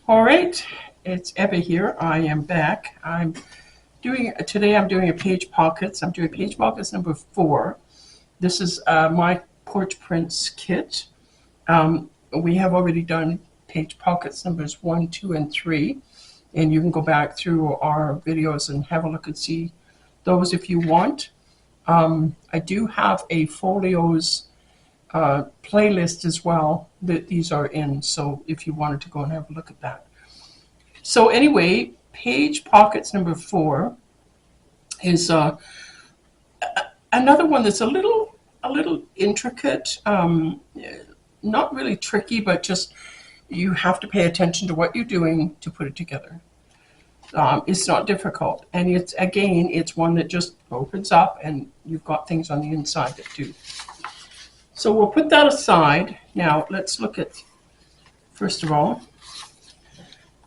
All right, it's Ebba here. I am back. Today I'm doing a page pockets. I'm doing page pockets number 4. This is My Porch Prints kit. We have already done page pockets numbers 1, 2, and 3, and you can go back through our videos and have a look and see those if you want. I do have a folios playlist as well that these are in, so if you wanted to go and have a look at that. So anyway, page pockets number 4 is another one that's a little intricate, not really tricky, but just you have to pay attention to what you're doing to put it together. It's not difficult, and it's one that just opens up and you've got things on the inside that do. So we'll put that aside. Now let's look at, first of all,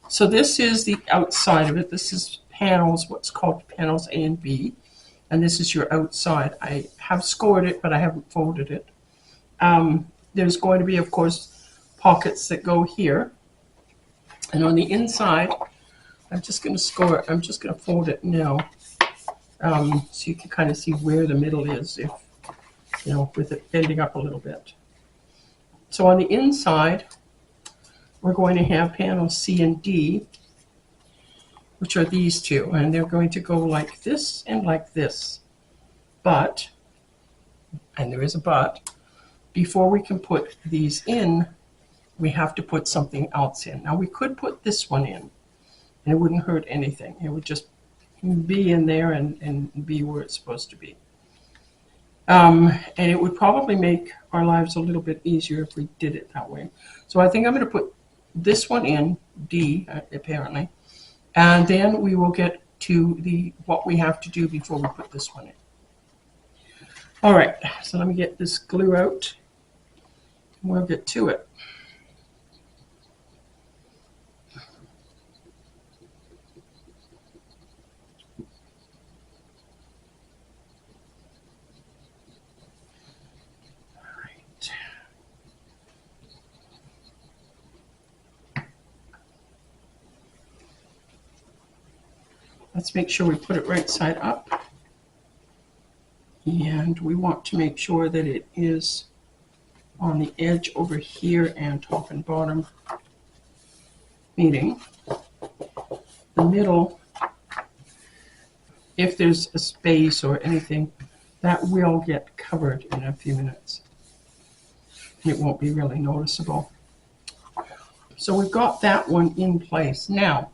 so this is the outside of it. This is panels, what's called panels A and B, and this is your outside. I have scored it, but I haven't folded it. There's going to be, of course, pockets that go here, and on the inside, I'm just going to score it. I'm just going to fold it now, so you can kind of see where the middle is, if with it bending up a little bit. So on the inside, we're going to have panels C and D, which are these two, and they're going to go like this and like this. But, and there is a but, before we can put these in, we have to put something else in. Now we could put this one in, and it wouldn't hurt anything. It would just be in there and be where it's supposed to be. And it would probably make our lives a little bit easier if we did it that way. So I think I'm going to put this one in, D, apparently, and then we will get to what we have to do before we put this one in. All right, so let me get this glue out, and we'll get to it. Let's make sure we put it right side up. And we want to make sure that it is on the edge over here and top and bottom. Meaning, the middle, if there's a space or anything, that will get covered in a few minutes. It won't be really noticeable. So we've got that one in place. Now,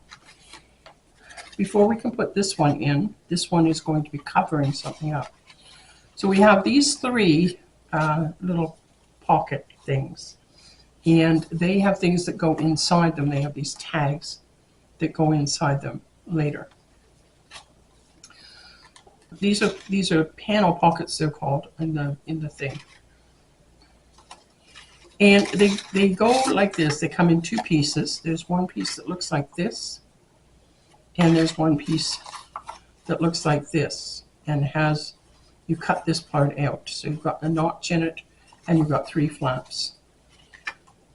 before we can put this one in, this one is going to be covering something up. So we have these 3 little pocket things, and they have things that go inside them. They have these tags that go inside them later. These are panel pockets, they're called, in the thing. And they go like this. They come in 2 pieces. There's one piece that looks like this, and there's one piece that looks like this and you cut this part out. So you've got the notch in it, and you've got 3 flaps.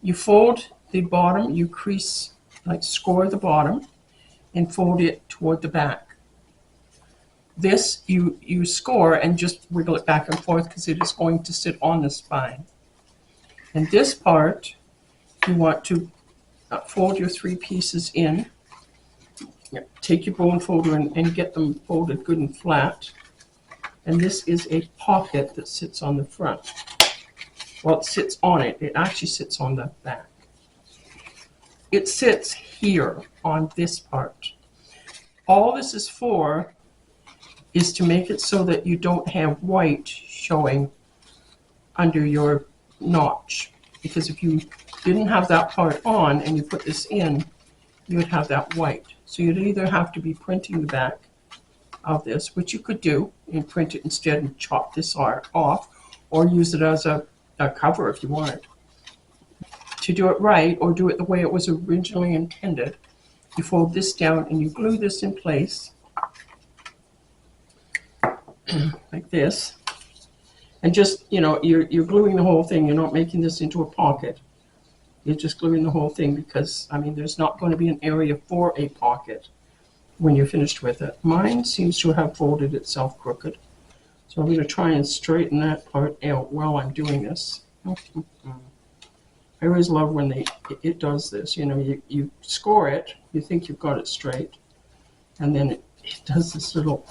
You fold the bottom, you crease, like score the bottom, and fold it toward the back. This you score and just wiggle it back and forth because it is going to sit on the spine. And this part, you want to fold your 3 pieces in. Take your bone folder and get them folded good and flat. And this is a pocket that sits on the front. Well, it sits on it. It actually sits on the back. It sits here on this part. All this is for is to make it so that you don't have white showing under your notch. Because if you didn't have that part on and you put this in, you would have that white. So you'd either have to be printing the back of this, which you could do, and print it instead and chop this off, or use it as a cover if you wanted. To do it right, or do it the way it was originally intended, you fold this down and you glue this in place, like this. And just, you're gluing the whole thing. You're not making this into a pocket. You're just gluing the whole thing because, I mean, there's not going to be an area for a pocket when you're finished with it. Mine seems to have folded itself crooked. So I'm going to try and straighten that part out while I'm doing this. I always love when it does this. You know, you score it, you think you've got it straight, and then it does this little,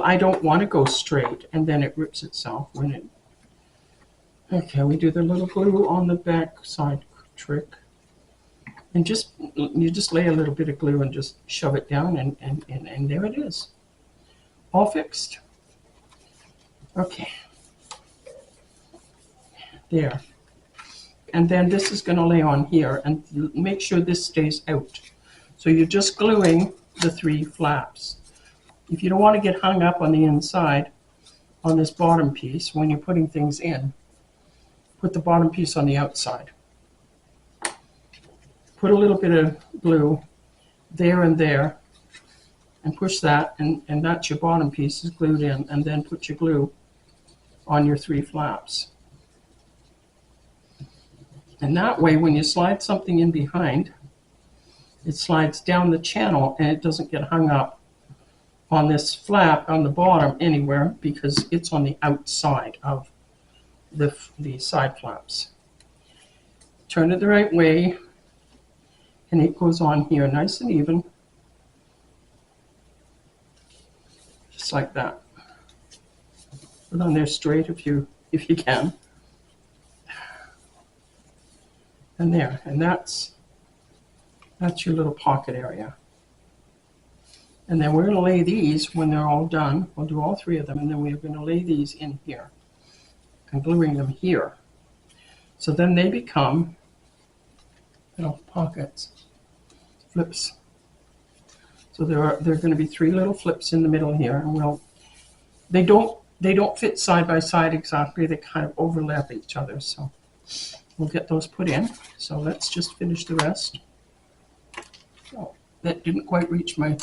I don't want to go straight, and then it rips itself when it. Okay, we do the little glue on the back side trick. And you just lay a little bit of glue and just shove it down, and there it is. All fixed. Okay. There. And then this is going to lay on here, and make sure this stays out. So you're just gluing the 3 flaps. If you don't want to get hung up on the inside, on this bottom piece, when you're putting things in, put the bottom piece on the outside. Put a little bit of glue there and there, and push that, and that's your bottom piece is glued in, and then put your glue on your 3 flaps. And that way, when you slide something in behind, it slides down the channel and it doesn't get hung up on this flap on the bottom anywhere, because it's on the outside of the side flaps. Turn it the right way, and it goes on here nice and even, just like that. Put on there straight if you can. And there, and that's your little pocket area. And then we're going to lay these when they're all done. We'll do all 3 of them, and then we're going to lay these in here and gluing them here. So then they become little pockets, flips. So there are going to be 3 little flips in the middle here, and they don't fit side by side exactly. They kind of overlap each other. So we'll get those put in. So let's just finish the rest. Oh, that didn't quite reach my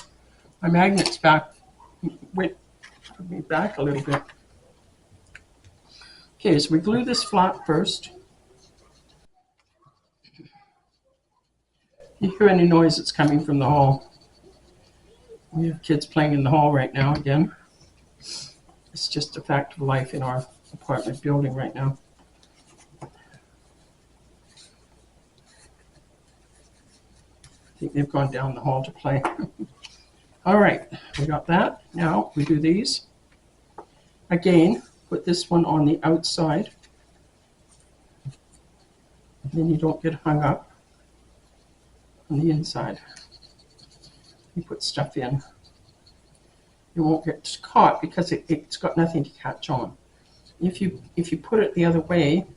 magnets back. Went me back a little bit. Okay, so we glue this flat first. You hear any noise that's coming from the hall? We have kids playing in the hall right now again. It's just a fact of life in our apartment building right now. I think they've gone down the hall to play. All right, we got that. Now we do these. Again, put this one on the outside. And then you don't get hung up on the inside. You put stuff in. You won't get caught because it's got nothing to catch on. If you put it the other way,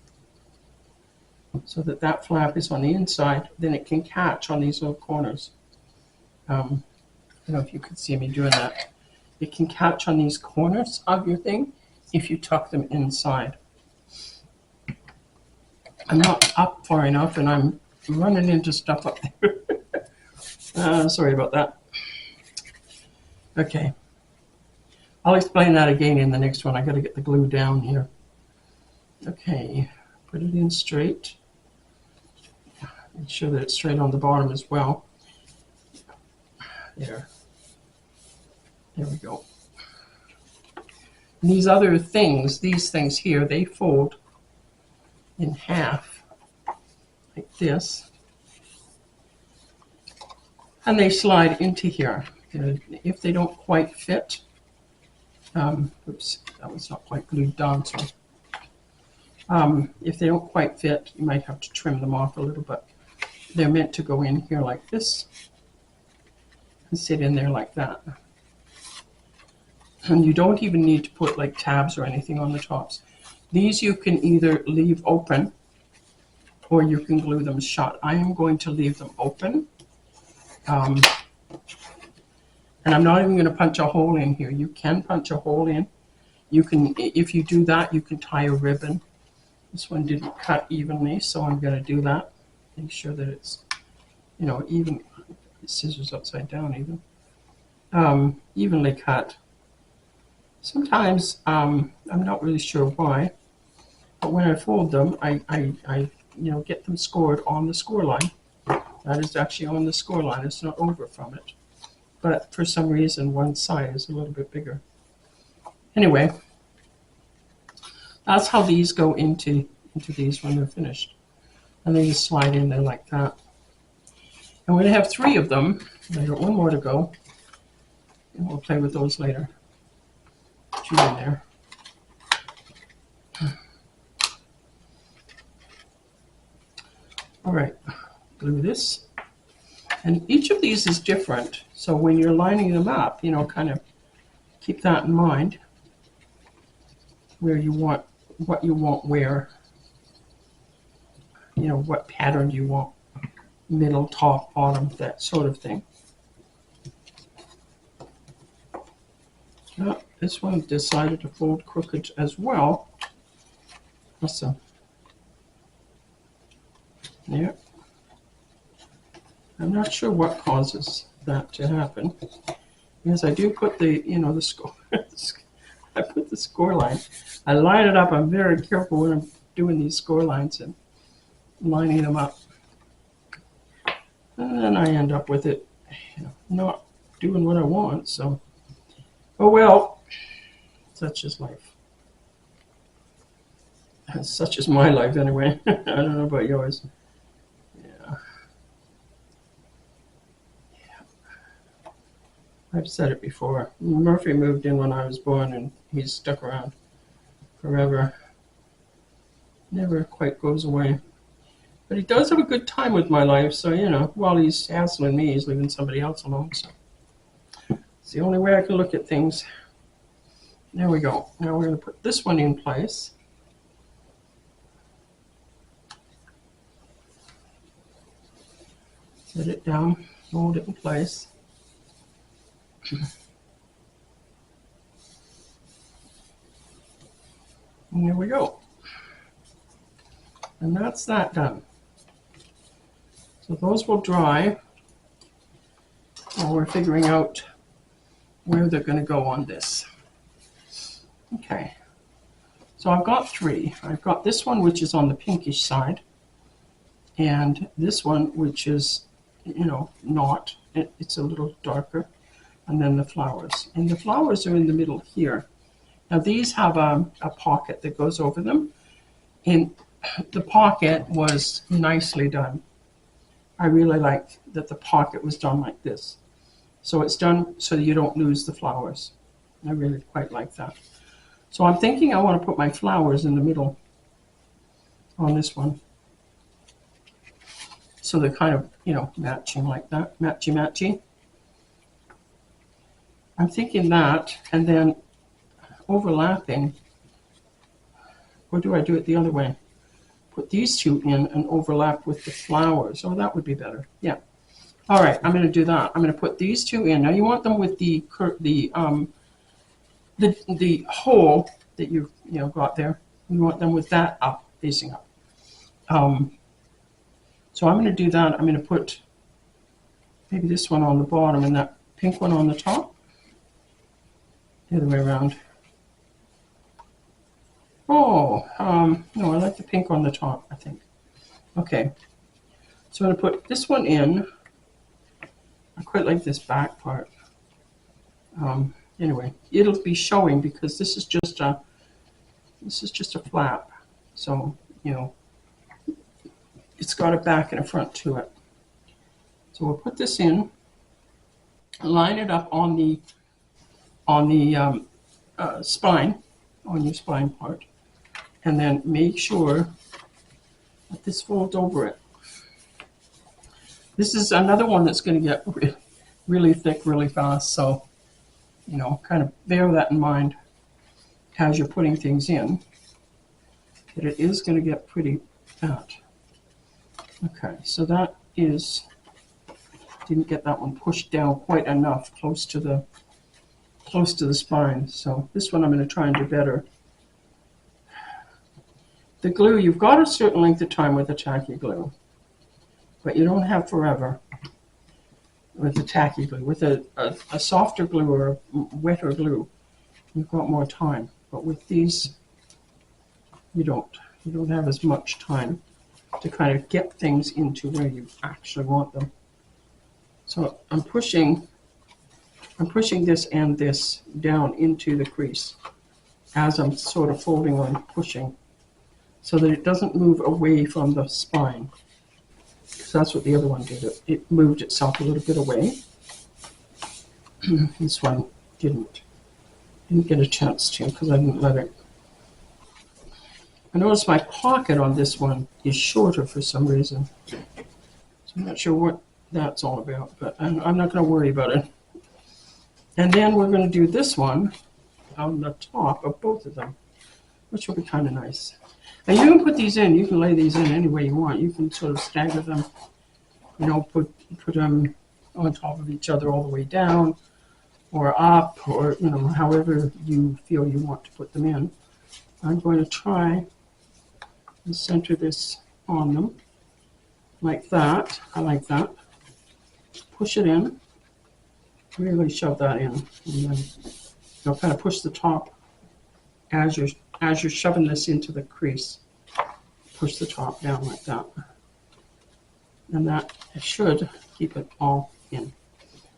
so that flap is on the inside, then it can catch on these little corners. I don't know if you could see me doing that. It can catch on these corners of your thing if you tuck them inside. I'm not up far enough, and I'm running into stuff up there. Sorry about that. Okay. I'll explain that again in the next one. I got to get the glue down here. Okay, put it in straight. Make sure that it's straight on the bottom as well. There we go. And these other things, these things here, they fold in half like this, and they slide into here. If they don't quite fit, oops, that was not quite glued down, so if they don't quite fit, you might have to trim them off a little bit. They're meant to go in here like this and sit in there like that. And you don't even need to put like tabs or anything on the tops. These you can either leave open or you can glue them shut. I am going to leave them open. And I'm not even going to punch a hole in here. You can punch a hole in. You can, if you do that, you can tie a ribbon. This one didn't cut evenly, so I'm going to do that. Make sure that it's, you know, even. Scissors upside down even. Evenly cut. Sometimes I'm not really sure why, but when I fold them, I get them scored on the score line. That is actually on the score line. It's not over from it. But for some reason, one side is a little bit bigger. Anyway, that's how these go into these when they're finished. And they just slide in there like that. And we're going to have 3 of them. I got 1 more to go. And we'll play with those later. 2 in there. All right, glue this. And each of these is different. So when you're lining them up, kind of keep that in mind. Where you want, what you want where. What pattern you want. Middle, top, bottom, that sort of thing. Oh, this one decided to fold crooked as well. Awesome. Yeah. I'm not sure what causes that to happen. Because I do put the, the score. I put the score line. I line it up. I'm very careful when I'm doing these score lines and lining them up. And then I end up with it, not doing what I want. So, oh well, such is life. Such is my life anyway. I don't know about yours. Yeah. I've said it before. Murphy moved in when I was born and he's stuck around forever. Never quite goes away. But he does have a good time with my life, so, while he's hassling me, he's leaving somebody else alone, so. It's the only way I can look at things. There we go. Now we're going to put this one in place. Set it down, hold it in place. And there we go. And that's that done. So those will dry while we're figuring out where they're going to go on this. Okay. So I've got 3. I've got this one, which is on the pinkish side, and this one, which is, not. It's a little darker, and then the flowers. And the flowers are in the middle here. Now these have a pocket that goes over them, and the pocket was nicely done. I really like that the pocket was done like this. So it's done so you don't lose the flowers. I really quite like that. So I'm thinking I want to put my flowers in the middle on this one. So they're kind of, matching like that, matchy-matchy. I'm thinking that, and then overlapping, or do I do it the other way? Put these 2 in and overlap with the flowers. Oh, that would be better. Yeah. All right, I'm going to do that. I'm going to put these 2 in. Now you want them with the hole that you got there. You want them with that up, facing up. So I'm going to do that. I'm going to put maybe this one on the bottom and that pink one on the top. The other way around. Oh, no, I like the pink on the top, I think. Okay, so I'm going to put this one in. I quite like this back part. Anyway, it'll be showing because this is just a flap. So, it's got a back and a front to it. So we'll put this in, line it up on the spine, on your spine part. And then make sure that this folds over it. This is another one that's going to get really thick really fast, so kind of bear that in mind as you're putting things in, that it is going to get pretty fat. Okay, so that is, didn't get that one pushed down quite enough close to the spine, so this one I'm going to try and do better. The glue, you've got a certain length of time with the tacky glue, but you don't have forever with the tacky glue. With a softer glue or a wetter glue, you've got more time. But with these, you don't have as much time. to kind of get things into where you actually want them. So I'm pushing this and this down into the crease as I'm sort of folding and pushing, so that it doesn't move away from the spine. So that's what the other one did. It moved itself a little bit away. This one didn't get a chance to because I didn't let it. I noticed my pocket on this one is shorter for some reason. So I'm not sure what that's all about, but I'm not going to worry about it. And then we're going to do this one on the top of both of them, which will be kind of nice. And you can put these in, you can lay these in any way you want. You can sort of stagger them, you know, put them on top of each other all the way down or up, or, you know, however you feel you want to put them in. I'm going to try and center this on them like that. I like that. Push it in, really shove that in, and then you'll kind of push the top as you're shoving this into the crease. Push the top down like that, and that should keep it all in.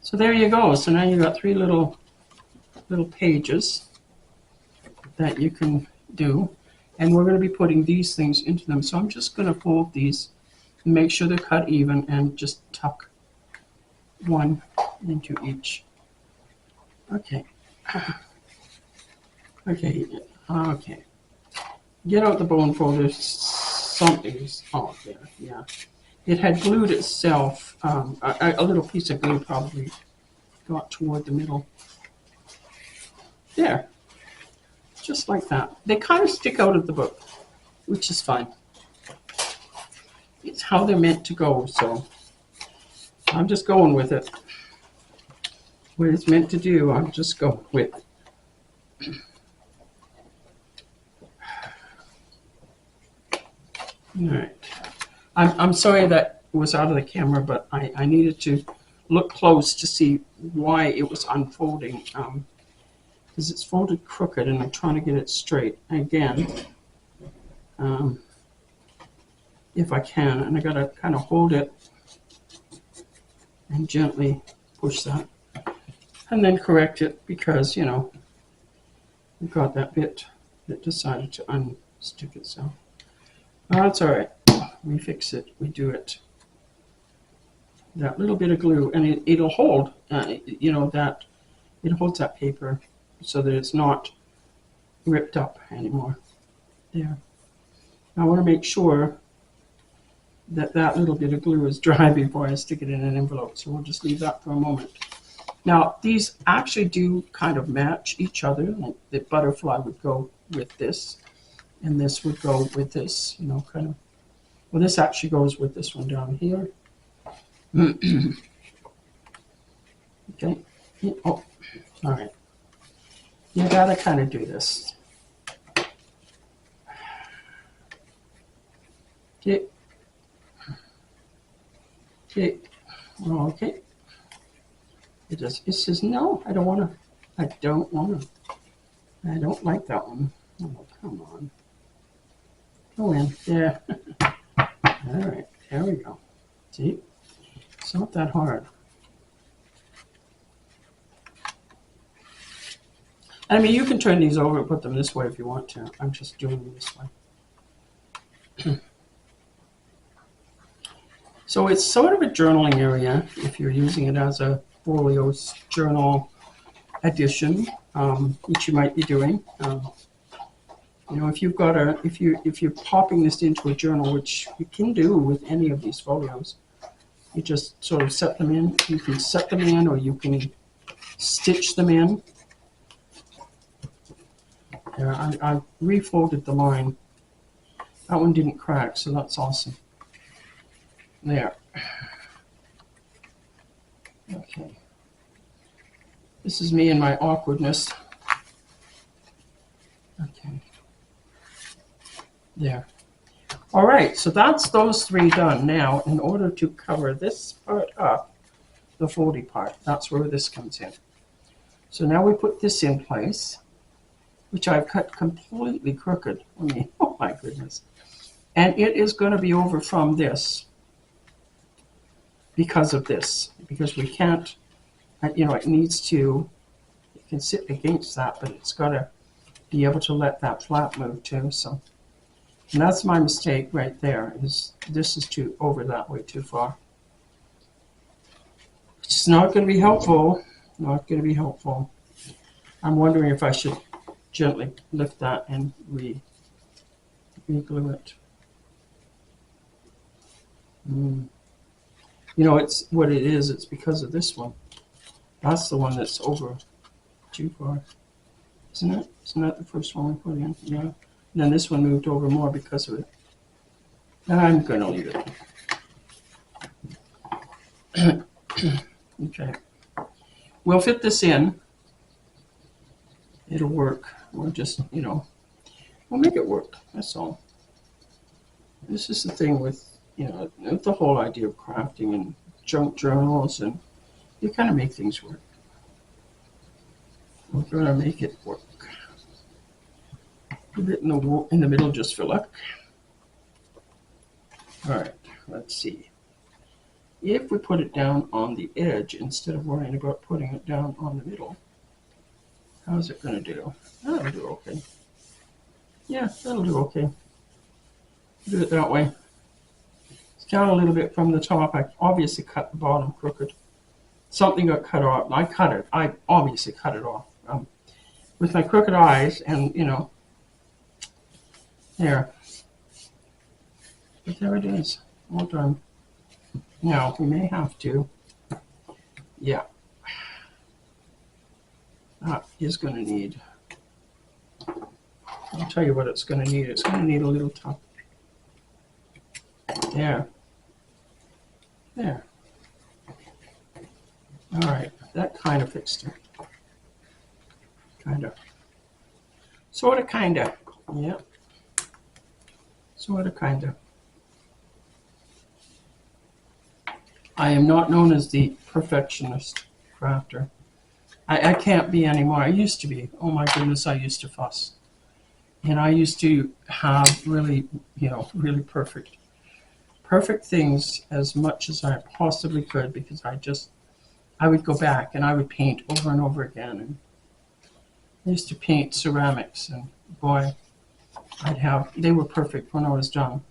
So there you go. So now you've got 3 little pages that you can do, and we're going to be putting these things into them. So I'm just going to fold these and make sure they're cut even, and just tuck one into each. Okay. Okay. Get out the bone folder. Something's off there. Yeah. It had glued itself. A little piece of glue probably got toward the middle. There. Just like that. They kind of stick out of the book, which is fine. It's how they're meant to go, so I'm just going with it. What it's meant to do, I'm just going with it. All right. I'm sorry that was out of the camera, but I needed to look close to see why it was unfolding, because it's folded crooked and I'm trying to get it straight again, if I can, and I gotta kind of hold it and gently push that and then correct it, because, you know, we've got that bit that decided to unstick itself. That's all right. We fix it. We do it. That little bit of glue, and it'll hold, you know, that it holds that paper so that it's not ripped up anymore. There. I want to make sure that that little bit of glue is dry before I stick it in an envelope. So we'll just leave that for a moment. Now, these actually do kind of match each other. Like the butterfly would go with this, and this would go with this, you know, kind of. Well, this actually goes with this one down here. Okay. Oh, all right. You gotta kind of do this. Okay. Okay. Okay. It says no. I don't want to. I don't want to. I don't like that one. Oh, come on. Go in there. All right. There we go. See. It's not that hard. I mean, you can turn these over and put them this way if you want to. I'm just doing them this way. So it's sort of a journaling area if you're using it as a folios journal edition, which you might be doing. You know, if you've got if you're popping this into a journal, which you can do with any of these folios, you just sort of set them in. You can set them in, or you can stitch them in. I refolded the line. That one didn't crack, so that's awesome. There. Okay. This is me and my awkwardness. Okay. There. All right, so that's those 3 done. Now, in order to cover this part up, the foldy part, that's where this comes in. So now we put this in place, which I've cut completely crooked. I mean, oh my goodness. And it is going to be over from this because of this, because we can't, you know, it needs to, it can sit against that, but it's got to be able to let that flap move too. So, and that's my mistake right there, is this is too over that way too far. It's not going to be helpful, not going to be helpful. I'm wondering if I should gently lift that and re-glue it. You know, it's what it is. It's because of this one. That's the one that's over too far, isn't it? Isn't that the first one we put in? Yeah. And then this one moved over more because of it. And I'm going to leave it. Okay. We'll fit this in. It'll work. We'll just, you know, we'll make it work. That's all. This is the thing with, you know, the whole idea of crafting and junk journals, and you kind of make things work. We're going to make it work. A bit in the middle just for luck. All right, let's see. If we put it down on the edge instead of worrying about putting it down on the middle, how's it going to do? That'll do okay. Yeah, that'll do okay. Do it that way. It's down a little bit from the top. I obviously cut the bottom crooked. Something got cut off. I cut it. I obviously cut it off with my crooked eyes, and you know, there. But there it is. All done. Now we may have to. Yeah. That is going to need. I'll tell you what it's going to need. It's going to need a little top. There. There. All right. That kind of fixed it. Kind of. Sort of, kind of. Yeah. Sort of, kind of. I am not known as the perfectionist crafter. I can't be anymore. I used to be. Oh my goodness, I used to fuss. And I used to have really, you know, really perfect things as much as I possibly could, because I would go back and I would paint over and over again. And I used to paint ceramics, and boy, they were perfect when I was done.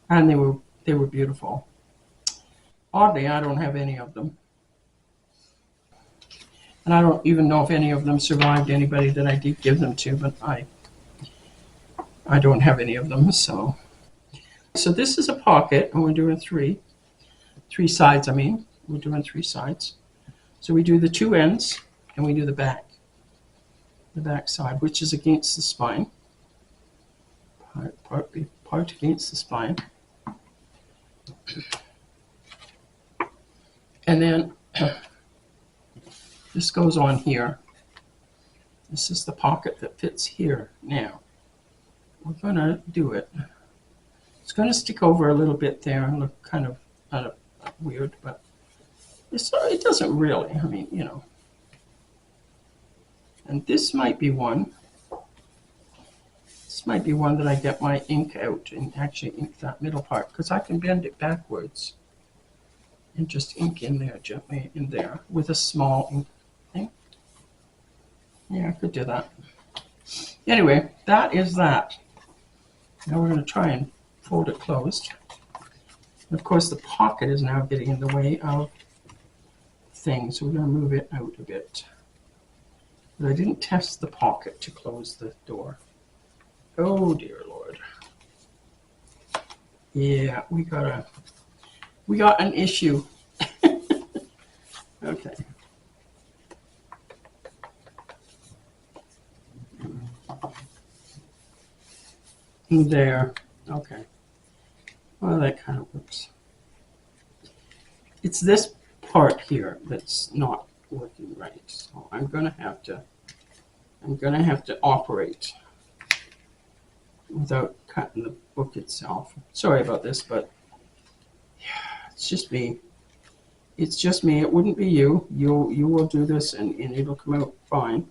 And they were beautiful. Oddly, I don't have any of them. And I don't even know if any of them survived anybody that I did give them to, but I don't have any of them. So this is a pocket, and we're doing three sides. I mean, we're doing 3 sides. So we do the 2 ends, and we do the back side, which is against the spine. Part against the spine. And then this goes on here. This is the pocket that fits here. Now, we're going to do it. It's going to stick over a little bit there and look kind of weird, but it doesn't really. I mean, you know. And this might be one. This might be one that I get my ink out and actually ink that middle part, because I can bend it backwards and just ink in there gently in there with a small ink thing. Yeah, I could do that. Anyway, that is that. Now we're going to try and fold it closed. And of course, the pocket is now getting in the way of things, so we're going to move it out a bit. But I didn't test the pocket to close the door. Oh dear Lord. Yeah, we got an issue. Okay. There. Okay. Well, that kind of works. It's this part here that's not working right. So I'm gonna have to operate without cutting the book itself. Sorry about this, but it's just me. It's just me. It wouldn't be you. You will do this, and it'll come out fine.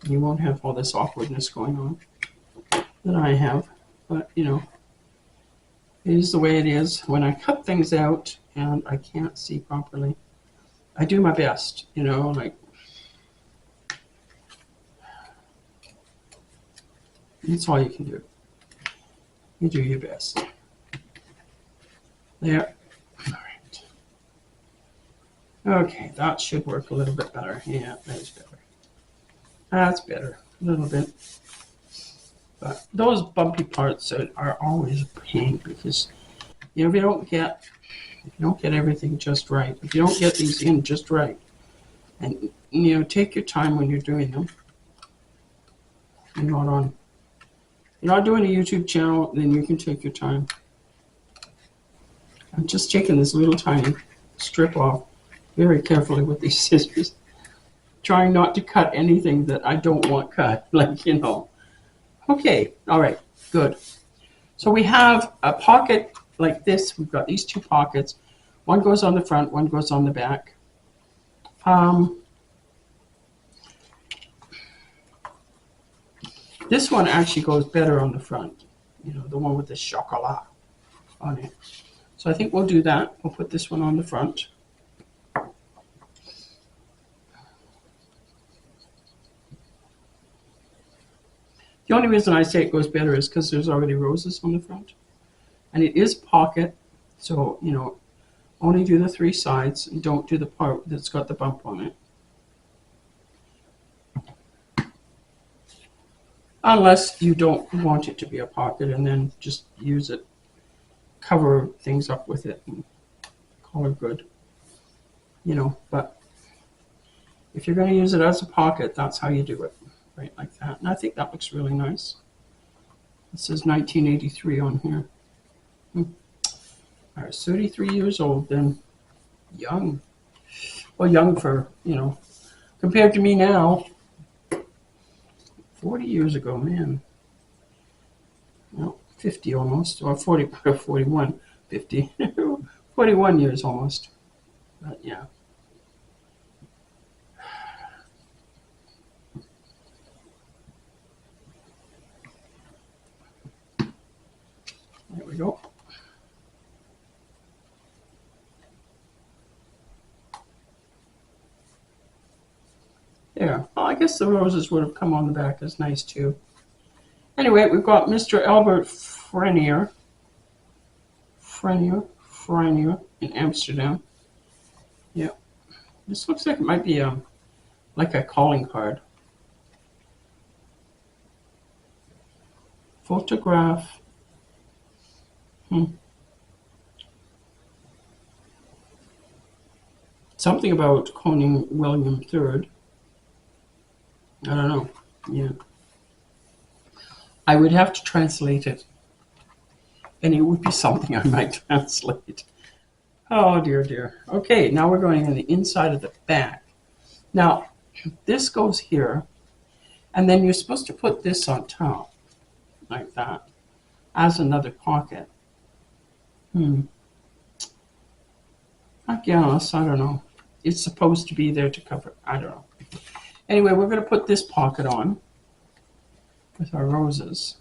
You won't have all this awkwardness going on that I have. But, you know, It is the way it is when I cut things out and I can't see properly. I do my best, you know, like that's all you can do. You do your best. There. All right. Okay, that should work a little bit better. Yeah, that's better. That's better. A little bit. But those bumpy parts are always a pain because you know if you don't get everything just right, if you don't get these in just right, and you know take your time when you're doing them. You're not doing a YouTube channel, then you can take your time. I'm just taking this little tiny strip off very carefully with these scissors, trying not to cut anything that I don't want cut, like, you know. Okay, all right, good. So we have a pocket like this. We've got these two pockets. One goes on the front, one goes on the back. This one actually goes better on the front, you know, the one with the chocolat on it. So I think we'll do that. We'll put this one on the front. The only reason I say it goes better is because there's already roses on the front. And it is pocket, so, you know, only do the 3 sides and don't do the part that's got the bump on it. Unless you don't want it to be a pocket and then just use it, cover things up with it and call it good. You know, but if you're going to use it as a pocket, that's how you do it. Right, like that. And I think that looks really nice. It says 1983 on here. I was 33 years old then. Young. Well, young for, you know, compared to me now. 40 years ago, man. Well, 50 almost. Or 41. 50. 41 years almost. But yeah. There we go. There. Well, I guess the roses would have come on the back as nice too. Anyway, we've got Mr. Albert Frenier in Amsterdam. Yeah. This looks like it might be like a calling card. Photograph. Something about Koning William III. I don't know. Yeah. I would have to translate it. And it would be something I might translate. Oh, dear, dear. Okay, now we're going on the inside of the back. Now, this goes here. And then you're supposed to put this on top. Like that. As another pocket. I guess. I don't know. It's supposed to be there to cover. I don't know. Anyway, we're going to put this pocket on with our roses.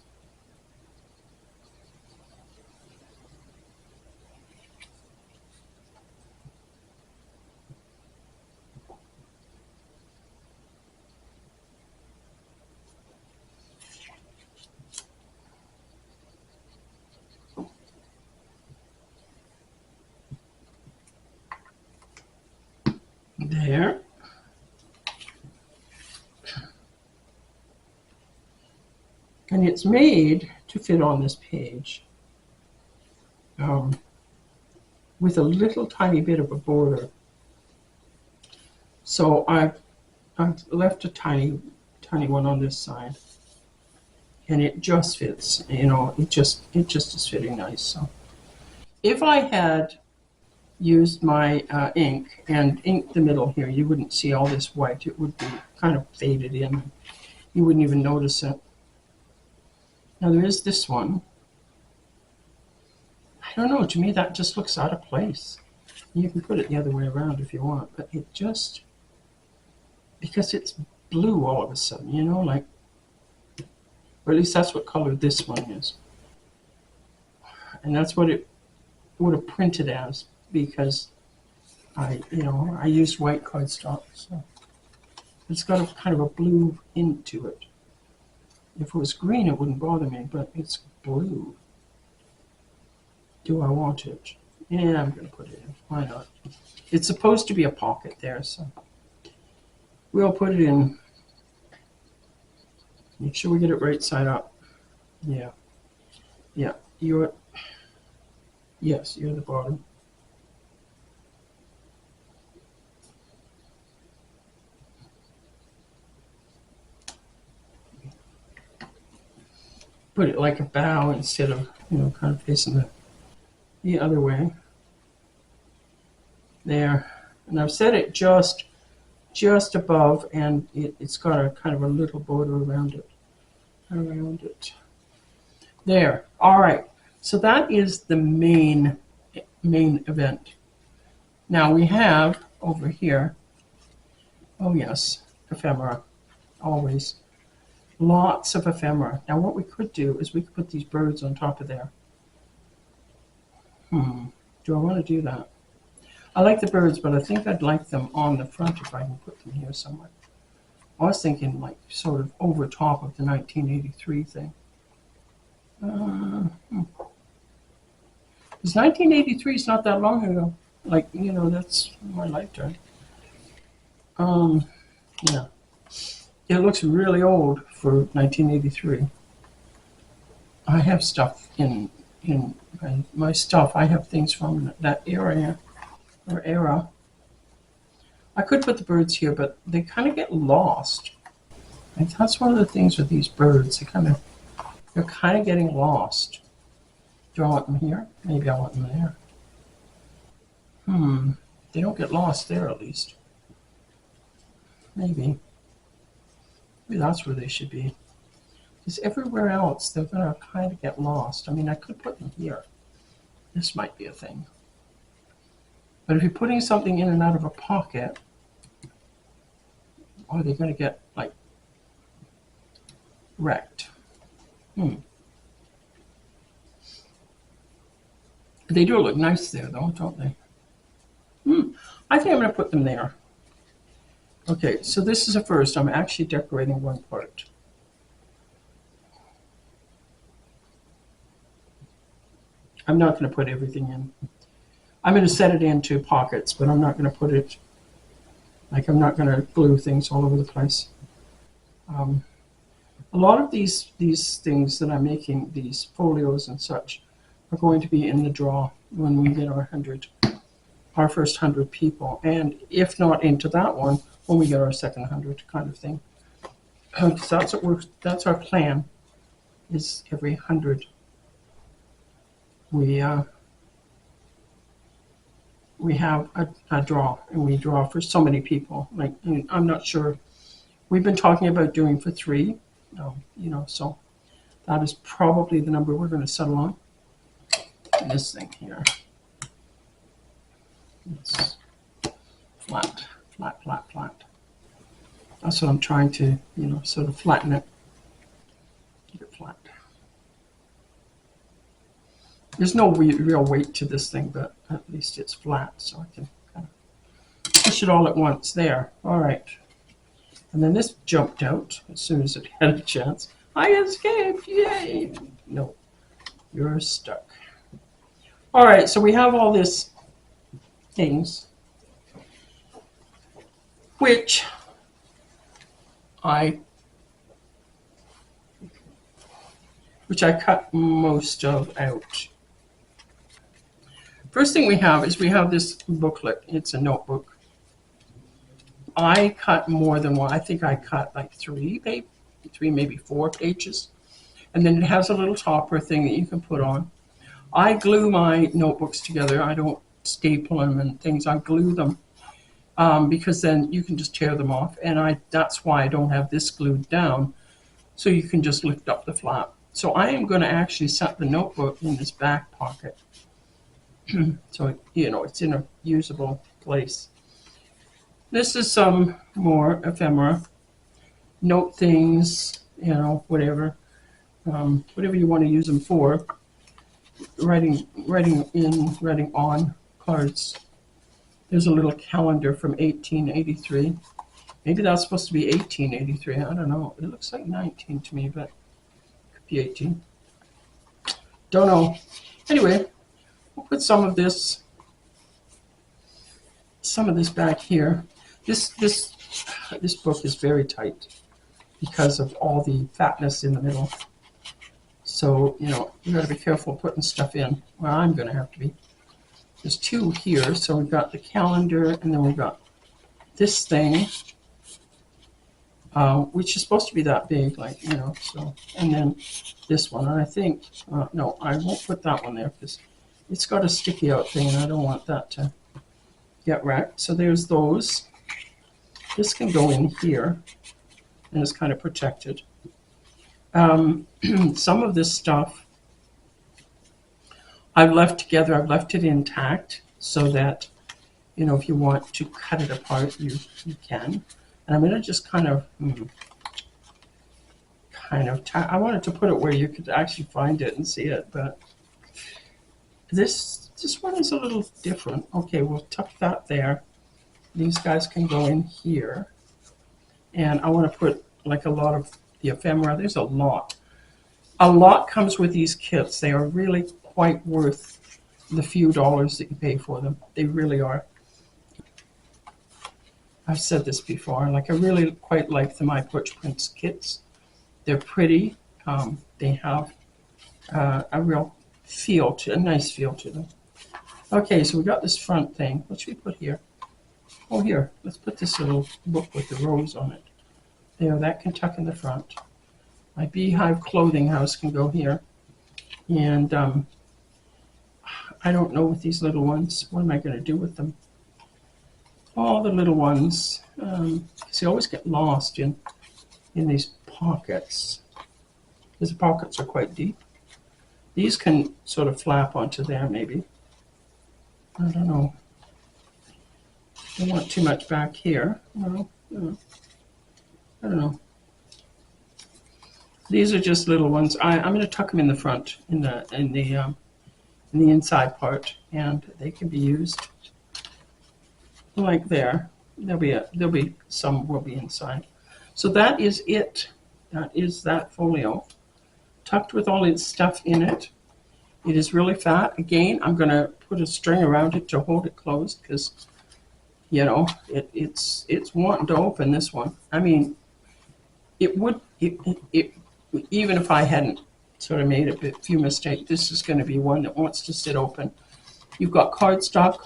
There. And it's made to fit on this page with a little tiny bit of a border. So I've left a tiny one on this side, and it just fits. You know, it just is fitting nice. So if I had used my ink and inked the middle here, you wouldn't see all this white. It would be kind of faded in. You wouldn't even notice it. Now there is this one. I don't know, to me that just looks out of place. You can put it the other way around if you want, but it just, because it's blue all of a sudden, you know, like, or at least that's what color this one is. And that's what it would have printed as, because I used white cardstock, so it's got a kind of a blue into it. If it was green, it wouldn't bother me, but it's blue. Do I want it? Yeah, I'm going to put it in. Why not? It's supposed to be a pocket there, so we'll put it in. Make sure we get it right side up. Yeah. Yeah. Yes, you're the bottom. Put it like a bow instead of, kind of facing the other way. There. And I've set it just above, and it's got a kind of a little border around it. There. All right. So that is the main event. Now we have over here, oh yes, ephemera, always. Lots of ephemera. Now what we could do is we could put these birds on top of there. Do I want to do that? I like the birds, but I think I'd like them on the front if I can put them here somewhere. I was thinking like sort of over top of the 1983 thing. Because 1983 is not that long ago. Like, that's my lifetime. Yeah. It looks really old for 1983. I have stuff in my stuff. I have things from that era. I could put the birds here, but they kind of get lost. And that's one of the things with these birds. They're kind of getting lost. Do I want them here? Maybe I want them there. They don't get lost there, at least. Maybe that's where they should be. Because everywhere else, they're going to kind of get lost. I mean, I could put them here. This might be a thing. But if you're putting something in and out of a pocket, are they going to get, like, wrecked? They do look nice there, though, don't they? I think I'm going to put them there. Okay, so this is a first. I'm actually decorating one part. I'm not going to put everything in. I'm going to set it into pockets, but I'm not going to put it, like I'm not going to glue things all over the place. A lot of these things that I'm making, these folios and such, are going to be in the draw when we get our first 100 people, and if not into that one, when we get our second 100 kind of thing. So that's our plan, is every 100 we have a draw, and we draw for so many people. Like, I'm not sure. We've been talking about doing for 3, so that is probably the number we're going to settle on. This thing here. It's flat. That's what I'm trying to, sort of flatten it. Keep it flat. There's no real weight to this thing, but at least it's flat, so I can kind of push it all at once. There. All right. And then this jumped out as soon as it had a chance. I escaped. Yay. No, you're stuck. All right, so we have all these things, which I cut most of out. First thing we have this booklet. It's a notebook. I cut more than one. I think I cut like 3, maybe 4 pages. And then it has a little topper thing that you can put on. I glue my notebooks together. I don't staple them and things. I glue them because then you can just tear them off. And that's why I don't have this glued down. So you can just lift up the flap. So I am going to actually set the notebook in this back pocket. So, it's in a usable place. This is some more ephemera. Note things, whatever. Whatever you want to use them for. writing on cards. There's a little calendar from 1883. Maybe that's supposed to be 1883. I don't know. It looks like 19 to me, but it could be 18. Don't know. Anyway, we'll put some of this back here. This book is very tight because of all the fatness in the middle. So, you got to be careful putting stuff in. Well, I'm going to have to be. There's two here. So we've got the calendar, and then we've got this thing, which is supposed to be that big, like, so. And then this one. And I think, no, I won't put that one there because it's got a sticky out thing, and I don't want that to get wrecked. So there's those. This can go in here, and it's kind of protected. Some of this stuff I've left together. I've left it intact so that, if you want to cut it apart, you can. And I'm going to just kind of I wanted to put it where you could actually find it and see it, but this one is a little different. Okay, we'll tuck that there. These guys can go in here. And I want to put like a lot of the ephemera. There's a lot. A lot comes with these kits. They are really quite worth the few dollars that you pay for them. They really are. I've said this before. I really quite like the My Porch Prints kits. They're pretty. They have a real feel a nice feel to them. Okay, so we got this front thing. What should we put here? Oh, here. Let's put this little book with the rose on it. There, that can tuck in the front. My beehive clothing house can go here. And I don't know with these little ones. What am I going to do with them? All the little ones. Because they always get lost in these pockets. Because the pockets are quite deep. These can sort of flap onto there, maybe. I don't know. Don't want too much back here. No. I don't know. These are just little ones. I'm going to tuck them in the front, in the inside part, and they can be used like there. There'll be some will be inside. So that is it. That is that folio, tucked with all its stuff in it. It is really fat. Again, I'm going to put a string around it to hold it closed because, it's wanting to open this one. I mean, it even if I hadn't sort of made a few mistakes, this is going to be one that wants to sit open. You've got cardstock,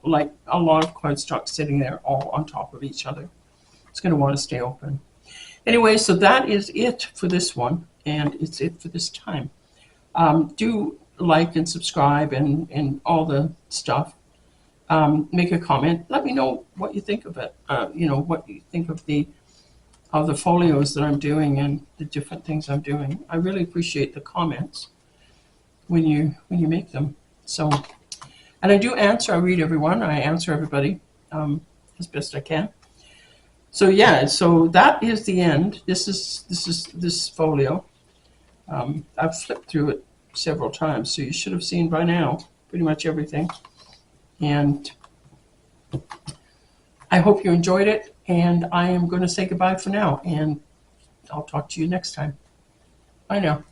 like a lot of cardstock sitting there all on top of each other. It's going to want to stay open. Anyway, so that is it for this one, and it's it for this time. Do like and subscribe and all the stuff. Make a comment. Let me know what you think of it. What you think of the folios that I'm doing and the different things I'm doing. I really appreciate the comments when you make them. So, and I do answer. I read everyone. I answer everybody as best I can. So yeah. So that is the end. This is this folio. I've flipped through it several times, so you should have seen by now pretty much everything. And I hope you enjoyed it, and I am going to say goodbye for now, and I'll talk to you next time. Bye now.